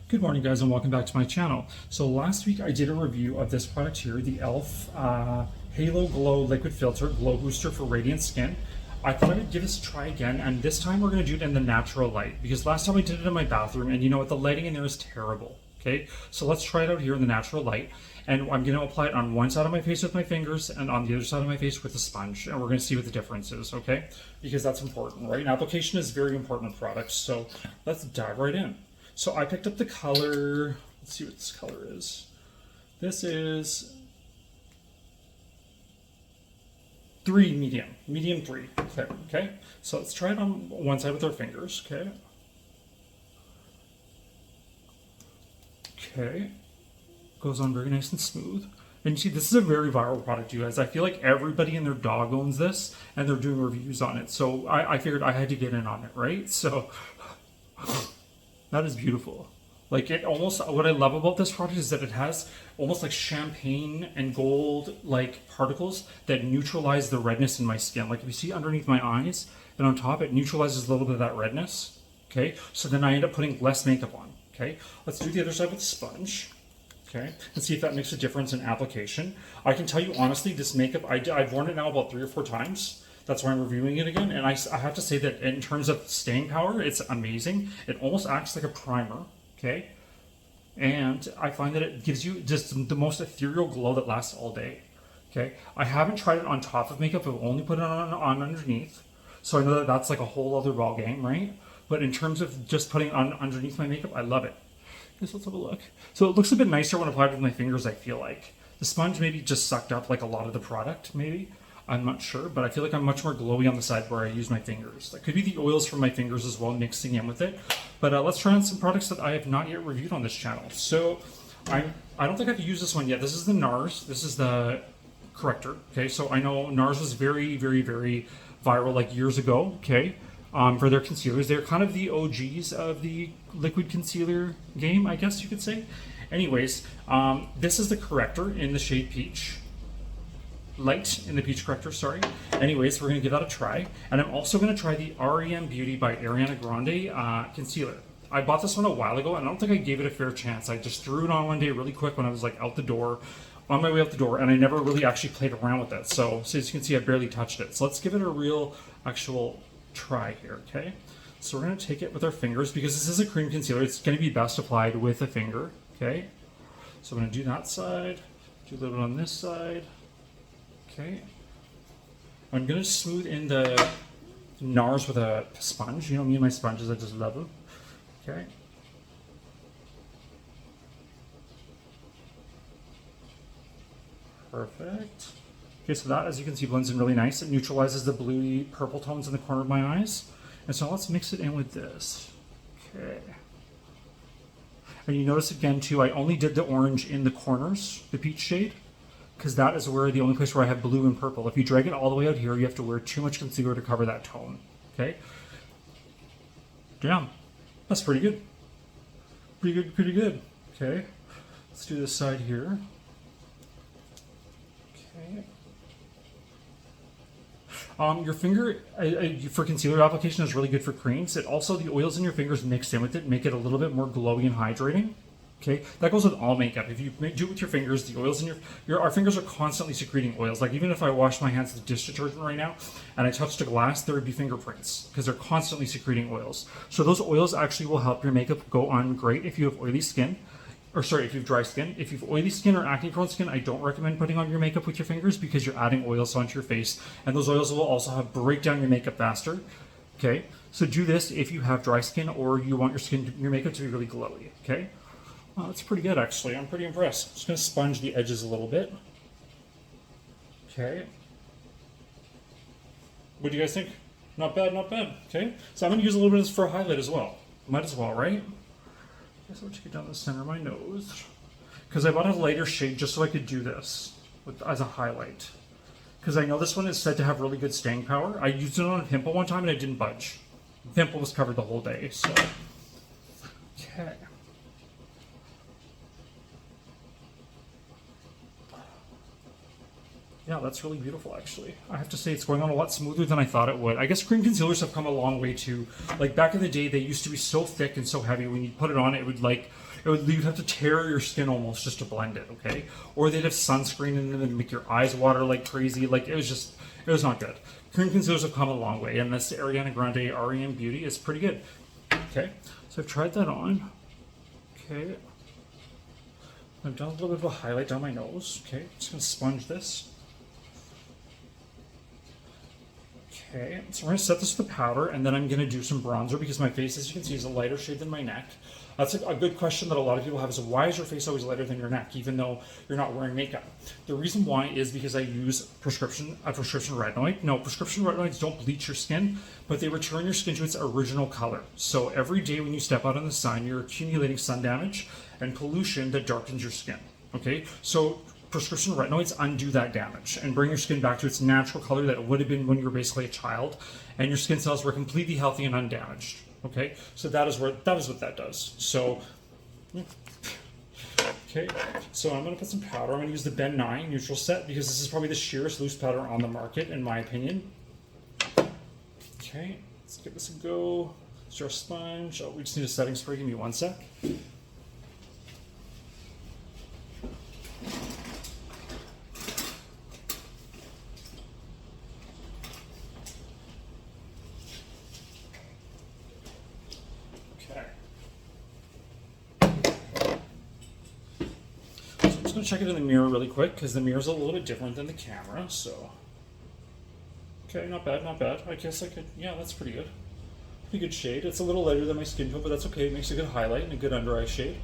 Good morning, guys, and welcome back to my channel. So last week I did a review of this product here, the e.l.f. Halo Glow Liquid Filter Glow Booster for Radiant Skin. I thought I would give this a try again, and this time we're going to do it in the natural light, because last time I did it in my bathroom, and you know what, the lighting in there is terrible. Okay, so let's try it out here in the natural light, and I'm going to apply it on one side of my face with my fingers, and on the other side of my face with a sponge, and we're going to see what the difference is, okay? Because that's important, right? And application is very important in products, so let's dive right in. So I picked up the color, let's see what this color is. This is 3 medium 3, clear, okay? So let's try it on one side with our fingers, okay? Okay, goes on very nice and smooth. And you see, this is a very viral product, you guys. I feel like everybody and their dog owns this, and they're doing reviews on it. So I figured I had to get in on it, right? So that is beautiful. Like, it almost, what I love about this product is that it has almost like champagne and gold like particles that neutralize the redness in my skin. Like, if you see underneath my eyes and on top, it neutralizes a little bit of that redness. Okay, so then I end up putting less makeup on. Okay, let's do the other side with the sponge. Okay, and see if that makes a difference in application. I can tell you honestly, this makeup, I've worn it now about 3 or 4 times. That's why I'm reviewing it again. And I have to say that in terms of staying power, it's amazing. It almost acts like a primer, okay? And I find that it gives you just the most ethereal glow that lasts all day, okay? I haven't tried it on top of makeup. I've only put it on underneath. So I know that that's like a whole other ball game, right? But in terms of just putting on underneath my makeup, I love it. Let's have a look. So it looks a bit nicer when applied with my fingers, I feel like. The sponge maybe just sucked up like a lot of the product, maybe. I'm not sure, but I feel like I'm much more glowy on the side where I use my fingers. That could be the oils from my fingers as well, mixing in with it. But let's try on some products that I have not yet reviewed on this channel. So I don't think I've used this one yet. This is the NARS. This is the corrector. Okay, so I know NARS was very, very, very viral like years ago. Okay, for their concealers, they're kind of the OGs of the liquid concealer game, I guess you could say. Anyways, this is the corrector in the shade Peach. Light in the Peach Corrector, sorry. Anyways, we're going to give that a try. And I'm also going to try the REM Beauty by Ariana Grande concealer. I bought this one a while ago, and I don't think I gave it a fair chance. I just threw it on one day really quick when I was like out the door, on my way out the door, and I never really actually played around with it. So as you can see, I barely touched it. So let's give it a real, actual try here, okay? So we're going to take it with our fingers, because this is a cream concealer. It's going to be best applied with a finger, okay? So I'm going to do that side, do a little bit on this side. Okay, I'm going to smooth in the NARS with a sponge. You know me and my sponges, I just love them. Okay. Perfect. Okay, so that, as you can see, blends in really nice. It neutralizes the bluey purple tones in the corner of my eyes. And so let's mix it in with this. Okay. And you notice again too, I only did the orange in the corners, the peach shade, because that is where the only place where I have blue and purple. If you drag it all the way out here, you have to wear too much concealer to cover that tone. Okay? Damn. That's pretty good. Pretty good, pretty good. Okay. Let's do this side here. Okay. Your finger, for concealer application, is really good for creams. It also, the oils in your fingers mixed in with it make it a little bit more glowy and hydrating. Okay, that goes with all makeup. If you do it with your fingers, the oils in our fingers are constantly secreting oils. Like, even if I wash my hands with dish detergent right now and I touched a glass, there would be fingerprints because they're constantly secreting oils. So those oils actually will help your makeup go on great if you have oily skin. Or sorry, if you have dry skin. If you have oily skin or acne prone skin, I don't recommend putting on your makeup with your fingers because you're adding oils onto your face. And those oils will also break down your makeup faster. Okay, so do this if you have dry skin or you want your makeup to be really glowy. Okay. Well, that's pretty good, actually. I'm pretty impressed. Just going to sponge the edges a little bit. Okay. What do you guys think? Not bad, not bad. Okay. So I'm going to use a little bit of this for a highlight as well. Might as well, right? I guess I'll take it down the center of my nose. Because I bought a lighter shade just so I could do this as a highlight. Because I know this one is said to have really good staying power. I used it on a pimple one time and it didn't budge. The pimple was covered the whole day, so. Okay. Yeah, that's really beautiful, actually. I have to say it's going on a lot smoother than I thought it would. I guess cream concealers have come a long way too. Like, back in the day, they used to be so thick and so heavy. When you put it on, it would you'd have to tear your skin almost just to blend it, okay? Or they'd have sunscreen in them and make your eyes water like crazy. Like, it was not good. Cream concealers have come a long way, and this Ariana Grande REM Beauty is pretty good. Okay, so I've tried that on. Okay. I've done a little bit of a highlight down my nose. Okay, just gonna sponge this. Okay, so we're gonna set this with the powder, and then I'm gonna do some bronzer because my face, as you can see, is a lighter shade than my neck. That's a good question that a lot of people have is why is your face always lighter than your neck, even though you're not wearing makeup? The reason why is because I use prescription retinoid. No, prescription retinoids don't bleach your skin, but they return your skin to its original color. So every day when you step out in the sun, you're accumulating sun damage and pollution that darkens your skin. Okay, so prescription retinoids undo that damage and bring your skin back to its natural color that it would have been when you were basically a child, and your skin cells were completely healthy and undamaged. Okay, so that is what that does. So, okay, so I'm gonna put some powder. I'm gonna use the Ben Nye Neutral Set because this is probably the sheerest loose powder on the market, in my opinion. Okay, let's give this a go. Let's our sponge. Oh, we just need a setting spray. Give me one sec. I'm gonna check it in the mirror really quick because the mirror's a little bit different than the camera. So, okay, not bad, not bad. I guess I could, yeah, that's pretty good. Pretty good shade. It's a little lighter than my skin tone, but that's okay. It makes a good highlight and a good under eye shade.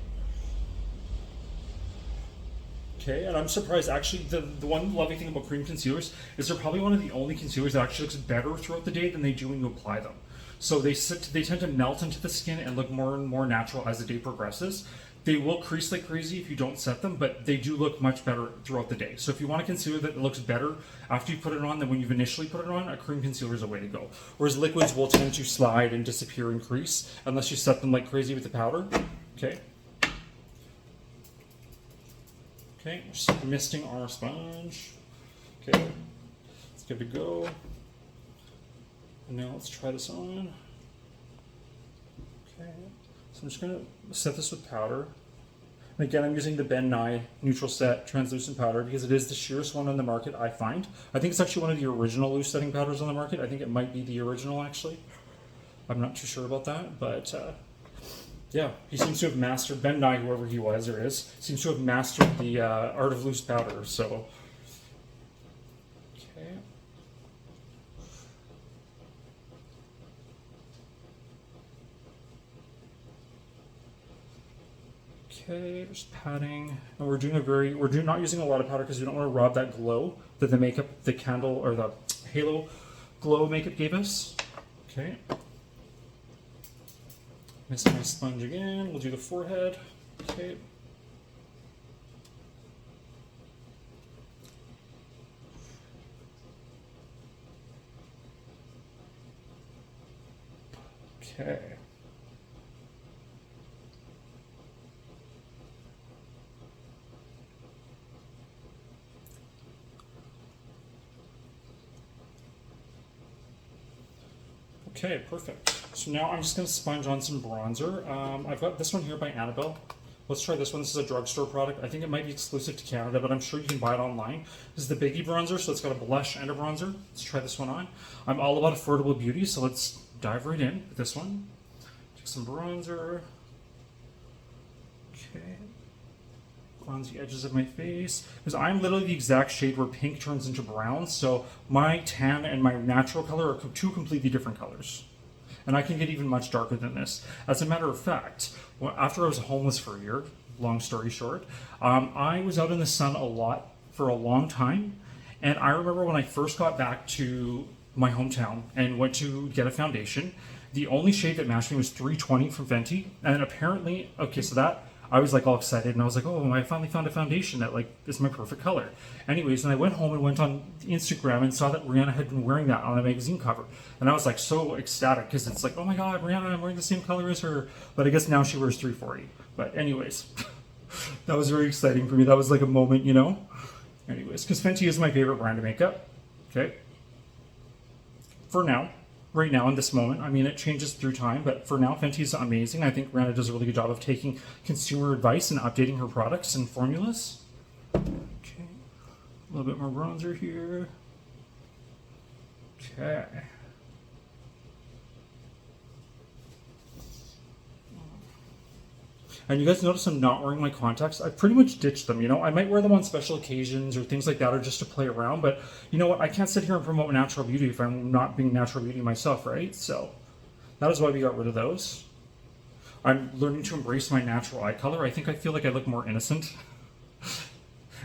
Okay, and I'm surprised actually. The one lovely thing about cream concealers is they're probably one of the only concealers that actually looks better throughout the day than they do when you apply them. So they tend to melt into the skin and look more and more natural as the day progresses. They will crease like crazy if you don't set them, but they do look much better throughout the day. So if you want a concealer that looks better after you put it on than when you've initially put it on, a cream concealer is a way to go. Whereas liquids will tend to slide and disappear and crease unless you set them like crazy with the powder. Okay. Okay, just misting our sponge. Okay, let's give it a go. And now let's try this on. Okay. I'm just going to set this with powder. And again, I'm using the Ben Nye Neutral Set Translucent Powder because it is the sheerest one on the market, I find. I think it's actually one of the original loose setting powders on the market. I think it might be the original, actually. I'm not too sure about that, but yeah, he seems to have mastered, Ben Nye, whoever he was or is, seems to have mastered the art of loose powder, so. Okay. Okay, just patting, and we're not using a lot of powder because we don't want to rob that glow that the makeup, the candle or the halo glow makeup gave us. Okay, mist my sponge again. We'll do the forehead. Okay. Okay. Okay, perfect. So now I'm just going to sponge on some bronzer. I've got this one here by Annabelle. Let's try this one. This is a drugstore product. I think it might be exclusive to Canada, but I'm sure you can buy it online. This is the Biggie bronzer, so it's got a blush and a bronzer. Let's try this one on. I'm all about affordable beauty, so let's dive right in with this one. Take some bronzer. Okay. On the edges of my face, because I'm literally the exact shade where pink turns into brown, so my tan and my natural color are two completely different colors, and I can get even much darker than this. As a matter of fact, after I was homeless for a year, long story short, I was out in the sun a lot for a long time, and I remember when I first got back to my hometown and went to get a foundation, the only shade that matched me was 320 from Fenty, and apparently, okay, so that I was like all excited, and I was like, oh, I finally found a foundation that like is my perfect color. Anyways, and I went home and went on Instagram and saw that Rihanna had been wearing that on a magazine cover. And I was like so ecstatic because it's like, oh my God, Rihanna, I'm wearing the same color as her. But I guess now she wears 340. But anyways, that was very exciting for me. That was like a moment, you know? Anyways, because Fenty is my favorite brand of makeup. Okay. For now. right now in this moment. I mean, it changes through time, but for now, Fenty's amazing. I think Rihanna does a really good job of taking consumer advice and updating her products and formulas. Okay, a little bit more bronzer here. Okay. And you guys notice I'm not wearing my contacts. I've pretty much ditched them, you know. I might wear them on special occasions or things like that or just to play around, but you know what? I can't sit here and promote natural beauty if I'm not being natural beauty myself, right? So that is why we got rid of those. I'm learning to embrace my natural eye color. I think I feel like I look more innocent.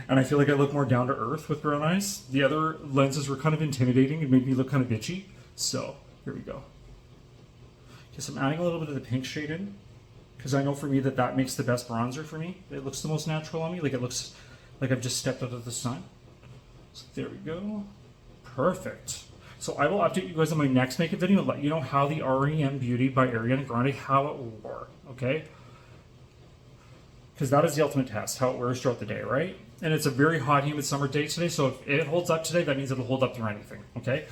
And I feel like I look more down to earth with brown eyes. The other lenses were kind of intimidating and made me look kind of bitchy. So here we go. Okay, so I'm adding a little bit of the pink shade in, because I know for me that makes the best bronzer for me. It looks the most natural on me. Like it looks like I've just stepped out of the sun. So there we go. Perfect. So I will update you guys on my next makeup video and let you know how the REM Beauty by Ariana Grande, how it wore, okay? Because that is the ultimate test, how it wears throughout the day, right? And it's a very hot, humid summer day today, so if it holds up today, that means it'll hold up through anything, okay?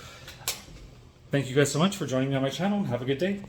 Thank you guys so much for joining me on my channel, and have a good day.